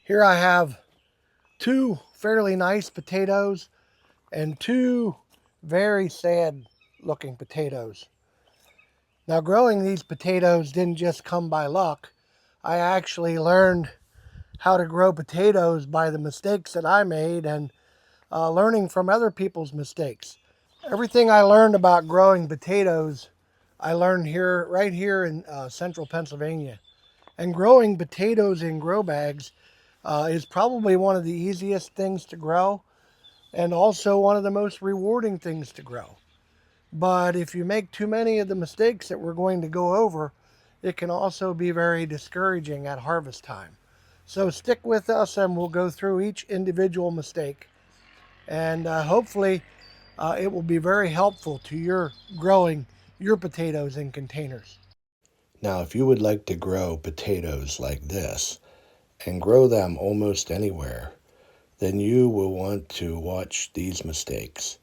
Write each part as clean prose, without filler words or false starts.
Here I have two fairly nice potatoes and two very sad looking potatoes. Now, growing these potatoes didn't just come by luck. I actually learned how to grow potatoes by the mistakes that I made and learning from other people's mistakes. Everything I learned about growing potatoes, I learned right here in central Pennsylvania. And growing potatoes in grow bags is probably one of the easiest things to grow and also one of the most rewarding things to grow. But if you make too many of the mistakes that we're going to go over, it can also be very discouraging at harvest time. So stick with us and we'll go through each individual mistake. And hopefully it will be very helpful to your growing your potatoes in containers. Now, if you would like to grow potatoes like this and grow them almost anywhere, then you will want to watch these mistakes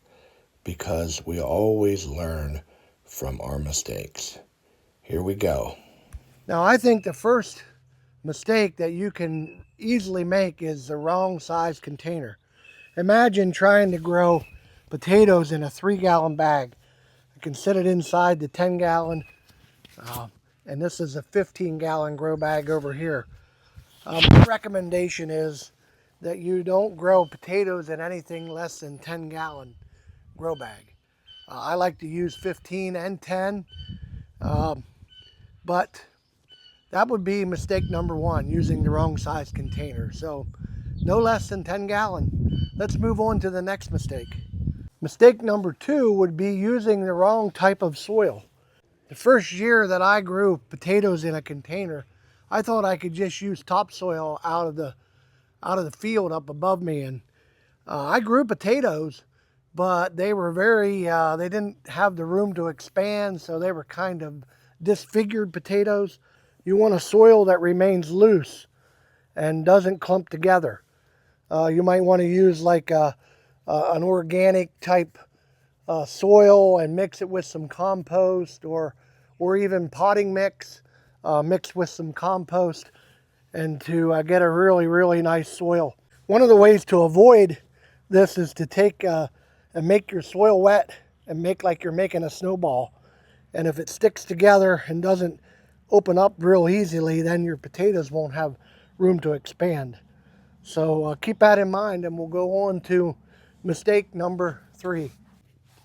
because we always learn from our mistakes. Here we go. Now, I think the first mistake that you can easily make is the wrong size container. Imagine trying to grow potatoes in a 3-gallon bag. You can set it inside the 10-gallon, and this is a 15-gallon grow bag over here. My recommendation is that you don't grow potatoes in anything less than 10-gallon grow bag. I like to use 15 and 10, but that would be mistake number one, using the wrong size container. So no less than 10 gallon. Let's move on to the next mistake. Mistake number two would be using the wrong type of soil. The first year that I grew potatoes in a container, I thought I could just use topsoil out of the field up above me, and I grew potatoes, but they were they didn't have the room to expand, so they were kind of disfigured potatoes. You want a soil that remains loose and doesn't clump together. You might want to use like an organic type soil and mix it with some compost or even potting mix mixed with some compost and to get a really nice soil. One of the ways to avoid this is to take and make your soil wet and make like you're making a snowball. And if it sticks together and doesn't open up real easily, then your potatoes won't have room to expand. So keep that in mind, and we'll go on to mistake number three.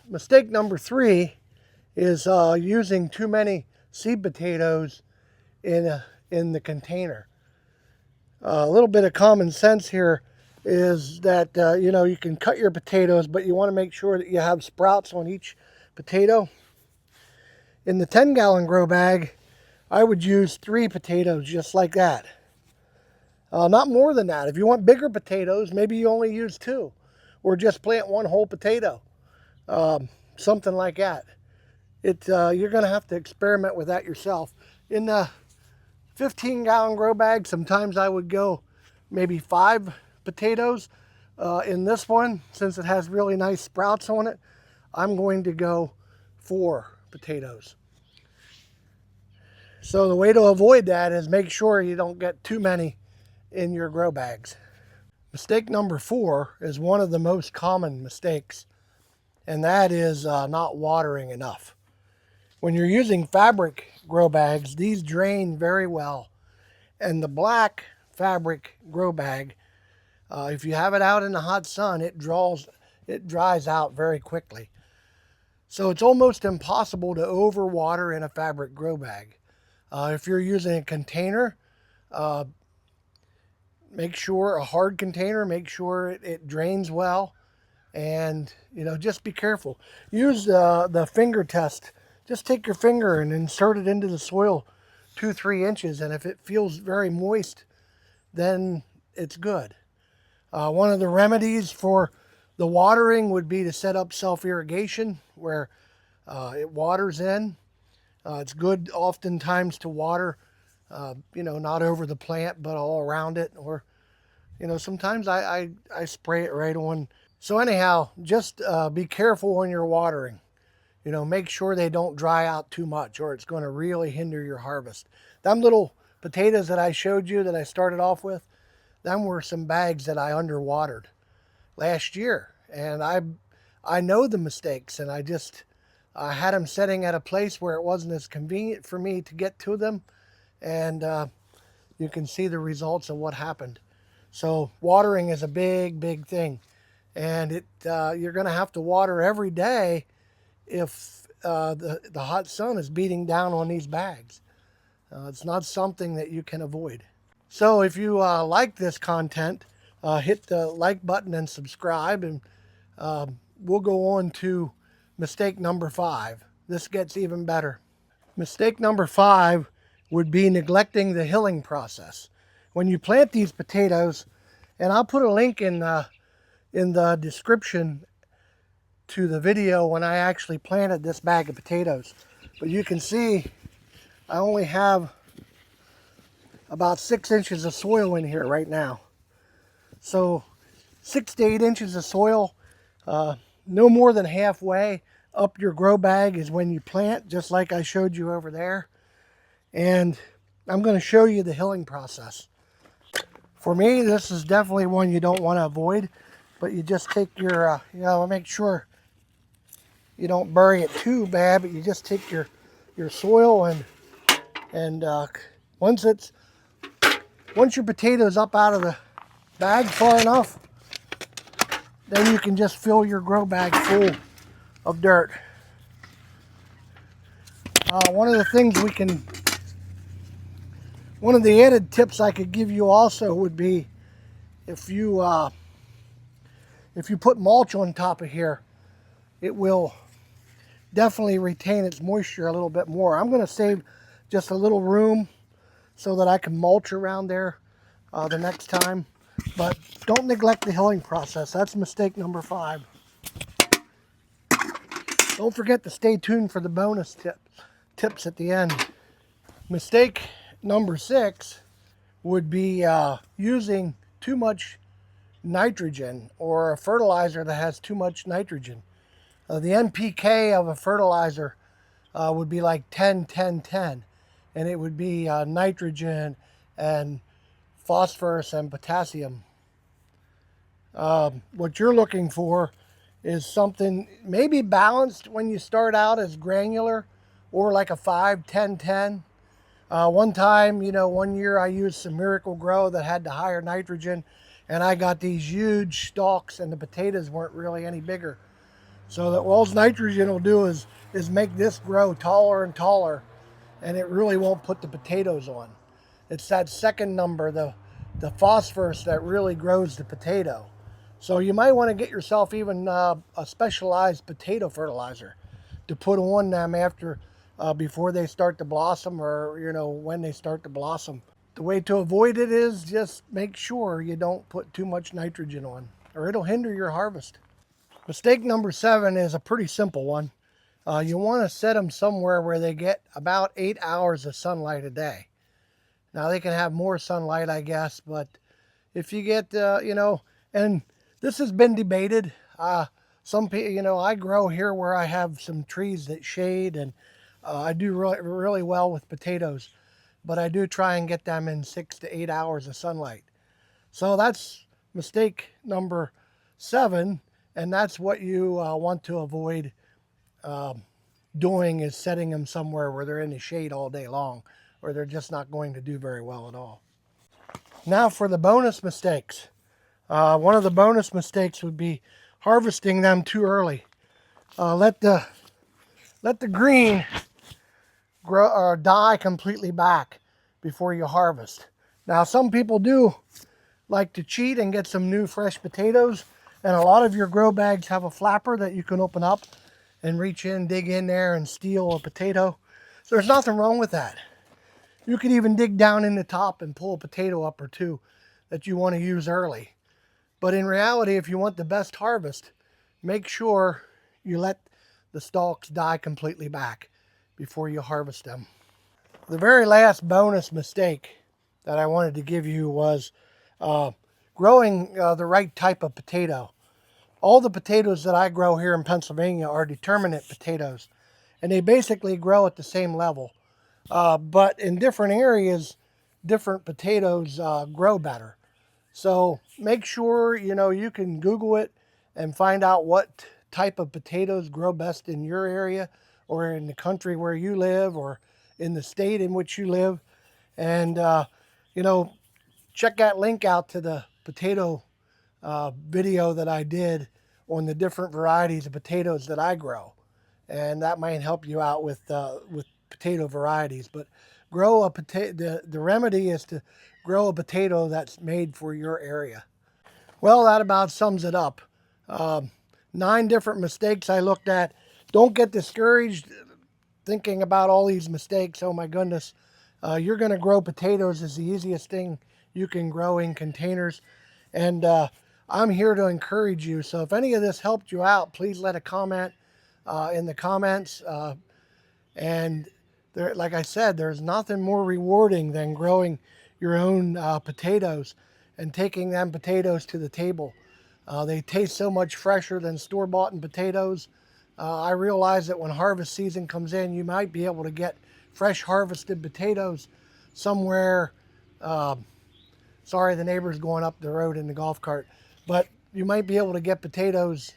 Mistake number three is using too many seed potatoes in the container. A little bit of common sense here is that you can cut your potatoes, but you want to make sure that you have sprouts on each potato. In the 10-gallon grow bag, I would use 3 potatoes just like that. Not more than that. If you want bigger potatoes, maybe you only use 2, or just plant 1 whole potato, something like that. You're going to have to experiment with that yourself. In the 15-gallon grow bag, sometimes I would go maybe 5 potatoes. In this one, since it has really nice sprouts on it, I'm going to go 4 potatoes. So the way to avoid that is make sure you don't get too many in your grow bags. Mistake number 4 is one of the most common mistakes, and that is not watering enough. When you're using fabric grow bags, these drain very well. And the black fabric grow bag, if you have it out in the hot sun, it dries out very quickly. So it's almost impossible to overwater in a fabric grow bag. If you're using a container, make sure a hard container, make sure it drains well, and just be careful. Use the finger test. Just take your finger and insert it into the soil 2-3 inches, and if it feels very moist, then it's good. One of the remedies for the watering would be to set up self-irrigation where it waters in. It's good oftentimes to water, not over the plant, but all around it. Or, sometimes I spray it right on. So anyhow, just be careful when you're watering. Make sure they don't dry out too much or it's going to really hinder your harvest. Them little potatoes that I showed you that I started off with, them were some bags that I underwatered last year. And I know the mistakes, and I had them setting at a place where it wasn't as convenient for me to get to them. And you can see the results of what happened. So watering is a big thing. And you're going to have to water every day if the hot sun is beating down on these bags. It's not something that you can avoid. So if you like this content, hit the like button and subscribe, and we'll go on to mistake number 5. This gets even better. Mistake number 5 would be neglecting the hilling process. When you plant these potatoes, and I'll put a link in the description to the video when I actually planted this bag of potatoes. But you can see I only have about 6 inches of soil in here right now. So 6 to 8 inches of soil, no more than halfway up your grow bag is when you plant, just like I showed you over there. And I'm going to show you the hilling process. For me, this is definitely one you don't want to avoid, but you just take your, make sure you don't bury it too bad, but you just take your soil and once your potato's up out of the bag far enough, then you can just fill your grow bag full of dirt. One of the added tips I could give you also would be if you put mulch on top of here, it will definitely retain its moisture a little bit more. I'm going to save just a little room so that I can mulch around there the next time. But don't neglect the hilling process. That's mistake number 5. Don't forget to stay tuned for the bonus tips at the end. Mistake number 6 would be using too much nitrogen, or a fertilizer that has too much nitrogen. The NPK of a fertilizer would be like 10-10-10, and it would be nitrogen and phosphorus and potassium. What you're looking for is something maybe balanced when you start out as granular, or like a 5-10-10. One year I used some Miracle Grow that had the higher nitrogen, and I got these huge stalks, and the potatoes weren't really any bigger. So that all nitrogen will do is make this grow taller and taller, and it really won't put the potatoes on. It's that second number, the phosphorus, that really grows the potato. So you might want to get yourself even a specialized potato fertilizer to put on them before they start to blossom, or when they start to blossom. The way to avoid it is just make sure you don't put too much nitrogen on, or it'll hinder your harvest. Mistake number 7 is a pretty simple one. You want to set them somewhere where they get about 8 hours of sunlight a day. Now they can have more sunlight, I guess, but if you get, and this has been debated. Some people, I grow here where I have some trees that shade, and I do really well with potatoes, but I do try and get them in 6 to 8 hours of sunlight. So that's mistake number 7, and that's what you want to avoid doing, is setting them somewhere where they're in the shade all day long, or they're just not going to do very well at all. Now for the bonus mistakes. One of the bonus mistakes would be harvesting them too early. Let the green grow or die completely back before you harvest. Now some people do like to cheat and get some new fresh potatoes, and a lot of your grow bags have a flapper that you can open up and reach in, dig in there, and steal a potato. So there's nothing wrong with that. You can even dig down in the top and pull a potato up or two that you want to use early. But in reality, if you want the best harvest, make sure you let the stalks die completely back before you harvest them. The very last bonus mistake that I wanted to give you was growing the right type of potato. All the potatoes that I grow here in Pennsylvania are determinate potatoes, and they basically grow at the same level. But in different areas, different potatoes grow better. So make sure, you can Google it and find out what type of potatoes grow best in your area or in the country where you live or in the state in which you live. And, you know, check that link out to the potato video that I did on the different varieties of potatoes that I grow. And that might help you out with potato varieties. But grow a potato, the remedy is to grow a potato that's made for your area. Well, that about sums it up. 9 different mistakes I looked at. Don't get discouraged thinking about all these mistakes. Oh my goodness. You're going to grow potatoes is the easiest thing you can grow in containers. And I'm here to encourage you. So if any of this helped you out, please let a comment in the comments. And there, like I said, there's nothing more rewarding than growing your own potatoes and taking them potatoes to the table. They taste so much fresher than store-bought potatoes. I realize that when harvest season comes in, you might be able to get fresh harvested potatoes somewhere. Sorry, the neighbor's going up the road in the golf cart. But you might be able to get potatoes,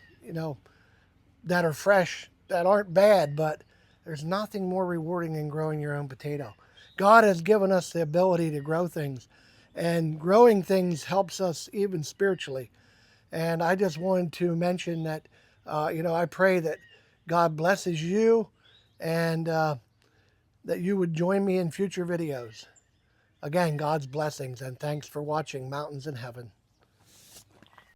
that are fresh, that aren't bad, but there's nothing more rewarding than growing your own potato. God has given us the ability to grow things, and growing things helps us even spiritually. And I just wanted to mention that, I pray that God blesses you and that you would join me in future videos. Again, God's blessings, and thanks for watching Mountains in Heaven.